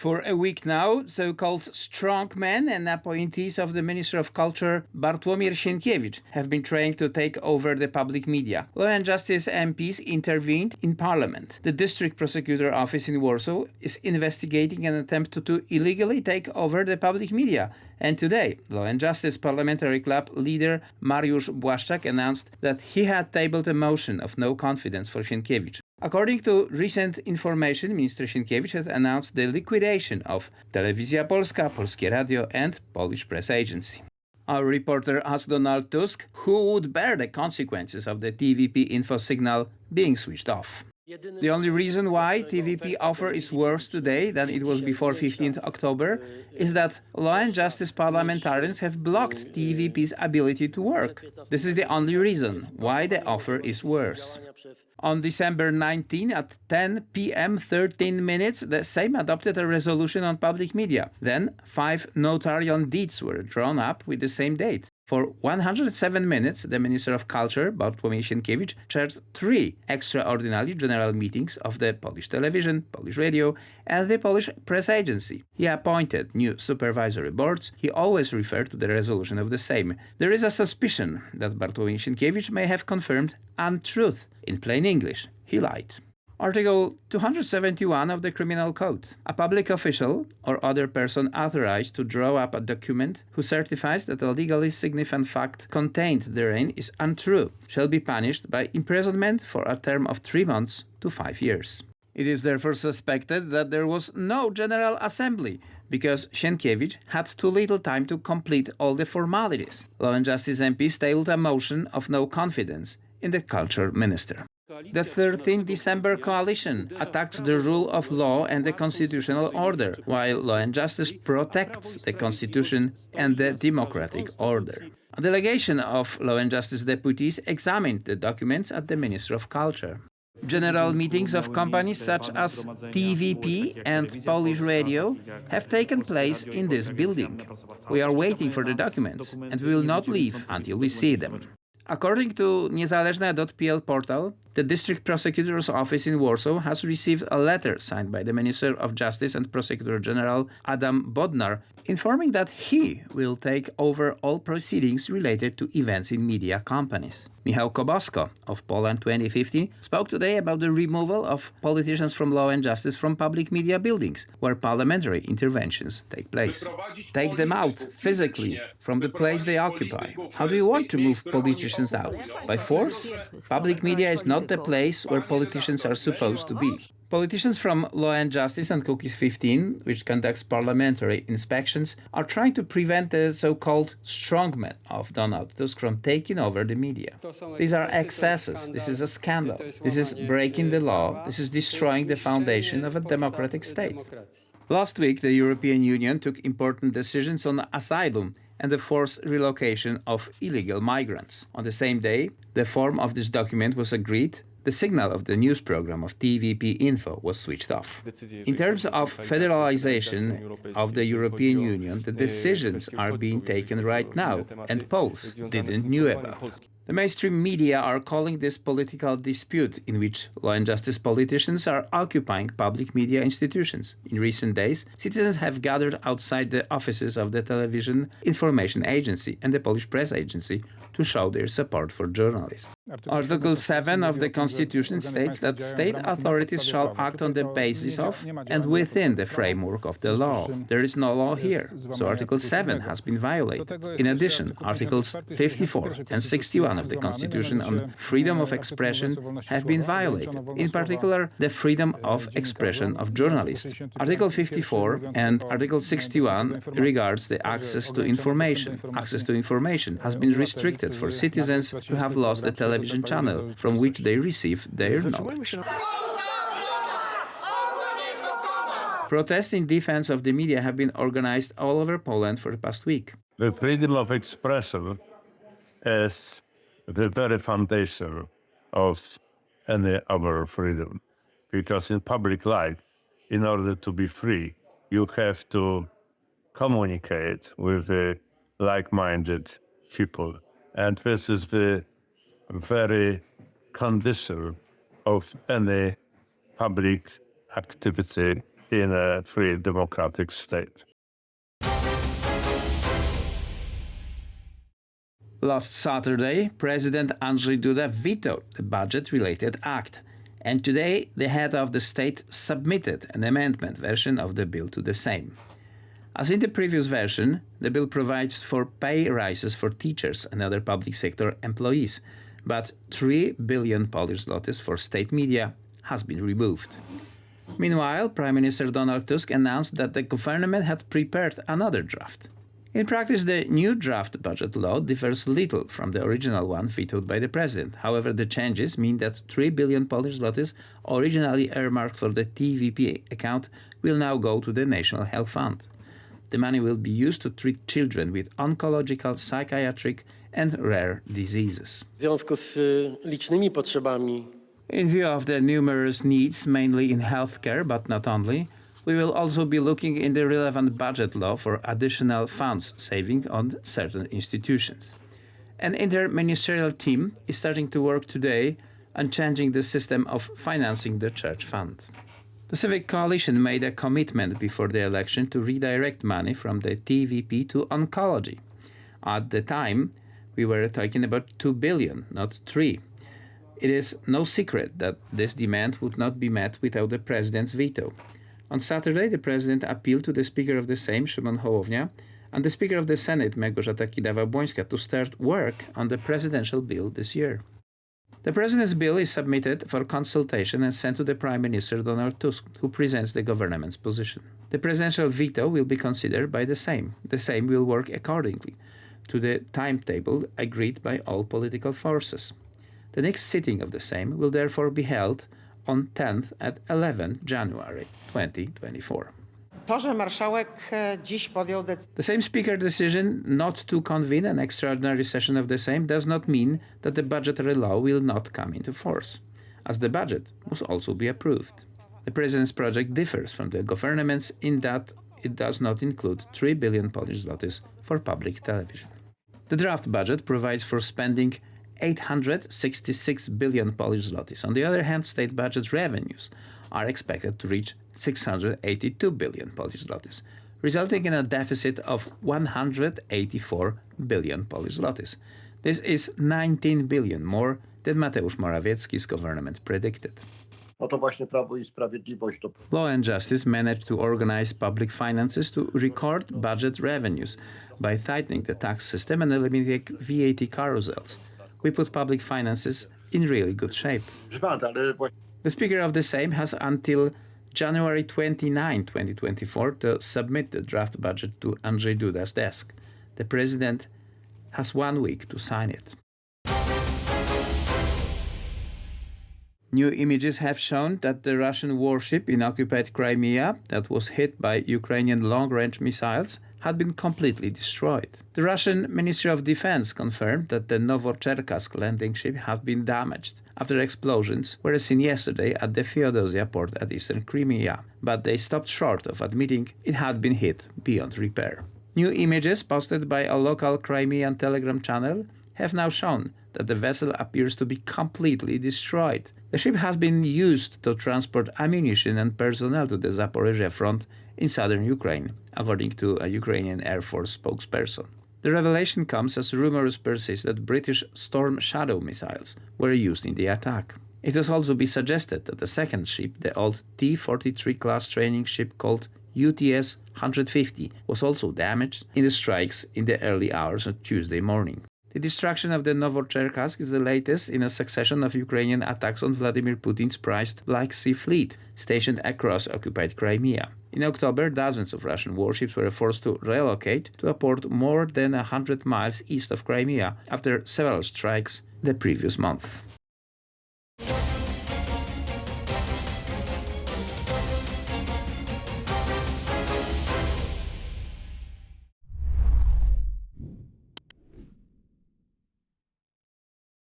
For a week now, so-called strongmen and appointees of the Minister of Culture, Bartłomiej Sienkiewicz, have been trying to take over the public media. Law and Justice MPs intervened in Parliament. The District Prosecutor Office in Warsaw is investigating an attempt to illegally take over the public media. And today, Law and Justice Parliamentary Club leader Mariusz Błaszczak announced that he had tabled a motion of no confidence for Sienkiewicz. According to recent information, Minister Sienkiewicz has announced the liquidation of Telewizja Polska, Polskie Radio and Polish Press Agency. Our reporter asked Donald Tusk who would bear the consequences of the TVP info signal being switched off. The only reason why TVP offer is worse today than it was before 15th October is that Law and Justice parliamentarians have blocked TVP's ability to work. This is the only reason why the offer is worse. On December 19 at 10 p.m. 13 minutes, the Sejm adopted a resolution on public media. Then 5 notarial deeds were drawn up with the same date. For 107 minutes, the Minister of Culture, Bartłomiej Sienkiewicz, chaired 3 extraordinary general meetings of the Polish television, Polish radio, and the Polish press agency. He appointed new supervisory boards. He always referred to the resolution of the Sejm. There is a suspicion that Bartłomiej Sienkiewicz may have confirmed untruth. In plain English, he lied. Article 271 of the Criminal Code. A public official or other person authorized to draw up a document who certifies that a legally significant fact contained therein is untrue shall be punished by imprisonment for a term of 3 months to 5 years. It is therefore suspected that there was no General Assembly because Sienkiewicz had too little time to complete all the formalities. Law and Justice MPs tabled a motion of no confidence in the Culture Minister. The 13th December coalition attacks the rule of law and the constitutional order, while Law and Justice protects the constitution and the democratic order. A delegation of Law and Justice deputies examined the documents at the Ministry of Culture. General meetings of companies such as TVP and Polish Radio have taken place in this building. We are waiting for the documents and we will not leave until we see them. According to niezależne.pl portal, the District Prosecutor's Office in Warsaw has received a letter signed by the Minister of Justice and Prosecutor General Adam Bodnar informing that he will take over all proceedings related to events in media companies. Michał Kobosko of Poland 2050 spoke today about the removal of politicians from Law and Justice from public media buildings where parliamentary interventions take place. Take them out physically from the place they occupy. How do you want to move politicians out? By force? Public media is not the place where politicians are supposed to be. Politicians from Law and Justice and Cookies 15, which conducts parliamentary inspections, are trying to prevent the so-called strongmen of Donald Tusk from taking over the media. These are excesses. This is a scandal. This is breaking the law. This is destroying the foundation of a democratic state. Last week, the European Union took important decisions on asylum and the forced relocation of illegal migrants. On the same day, the form of this document was agreed. The signal of the news program of TVP Info was switched off. In terms of federalization of the European Union, the decisions are being taken right now, and Poles didn't know about. The mainstream media are calling this political dispute in which Law and Justice politicians are occupying public media institutions. In recent days, citizens have gathered outside the offices of the Television Information Agency and the Polish Press Agency to show their support for journalists. Article 7 of the Constitution states that state authorities shall act on the basis of and within the framework of the law. There is no law here, so Article 7 has been violated. In addition, Articles 54 and 61 of the Constitution on freedom of expression have been violated, in particular the freedom of expression of journalists. Article 54 and Article 61 regards the access to information. Access to information has been restricted for citizens who have lost the television channel from which they receive their knowledge. Protests in defense of the media have been organized all over Poland for the past week. The freedom of expression is the very foundation of any other freedom. Because in public life, in order to be free, you have to communicate with like-minded people. And this is the very condition of any public activity in a free democratic state. Last Saturday, President Andrzej Duda vetoed the budget-related act, and today the head of the state submitted an amendment version of the bill to the Sejm. As in the previous version, the bill provides for pay rises for teachers and other public sector employees, but 3 billion Polish zlotys for state media has been removed. Meanwhile, Prime Minister Donald Tusk announced that the government had prepared another draft. In practice, the new draft budget law differs little from the original one vetoed by the president. However, the changes mean that 3 billion Polish zlotys, originally earmarked for the TVP account, will now go to the National Health Fund. The money will be used to treat children with oncological, psychiatric and rare diseases. W związku z licznymi potrzebami In view of the numerous needs, mainly in healthcare, but not only, we will also be looking in the relevant budget law for additional funds saving on certain institutions. An interministerial team is starting to work today on changing the system of financing the church fund. The Civic Coalition made a commitment before the election to redirect money from the TVP to oncology. At the time, we were talking about 2 billion, not 3. It is no secret that this demand would not be met without the president's veto. On Saturday, the president appealed to the Speaker of the Sejm, Szymon Hołownia, and the Speaker of the Senate, Małgorzata Kidawa-Błońska, to start work on the presidential bill this year. The president's bill is submitted for consultation and sent to the Prime Minister Donald Tusk, who presents the government's position. The presidential veto will be considered by the Sejm. The Sejm will work accordingly to the timetable agreed by all political forces. The next sitting of the Sejm will therefore be held on 10th at 11 January 2024. To, że marszałek dziś podjął decyzję. The same speaker decision not to convene an extraordinary session of the Sejm does not mean that the budgetary law will not come into force, as the budget must also be approved. The president's project differs from the government's in that it does not include 3 billion Polish zlotys for public television. The draft budget provides for spending 866 billion Polish zlotys. On the other hand, state budget revenues are expected to reach 682 billion Polish zlotys, resulting in a deficit of 184 billion Polish zlotys. This is 19 billion more than Mateusz Morawiecki's government predicted. Oto właśnie Prawo i Sprawiedliwość to. Law and Justice managed to organize public finances to record budget revenues by tightening the tax system and eliminating VAT carousels. We put public finances in really good shape. Ale właśnie The Speaker of the Sejm has until January 29, 2024 to submit the draft budget to Andrzej Duda's desk. The President has 1 week to sign it. New images have shown that the Russian warship in occupied Crimea that was hit by Ukrainian long-range missiles had been completely destroyed. The Russian Ministry of Defense confirmed that the Novocherkassk landing ship has been damaged after explosions were seen yesterday at the Feodosia port at eastern Crimea, but they stopped short of admitting it had been hit beyond repair. New images posted by a local Crimean Telegram channel have now shown that the vessel appears to be completely destroyed. The ship has been used to transport ammunition and personnel to the Zaporizhia front in southern Ukraine, according to a Ukrainian Air Force spokesperson. The revelation comes as rumors persist that British Storm Shadow missiles were used in the attack. It has also been suggested that the second ship, the old T-43 class training ship called UTS-150, was also damaged in the strikes in the early hours of Tuesday morning. The destruction of the Novocherkassk is the latest in a succession of Ukrainian attacks on Vladimir Putin's prized Black Sea Fleet, stationed across occupied Crimea. In October, dozens of Russian warships were forced to relocate to a port more than 100 miles east of Crimea after several strikes the previous month.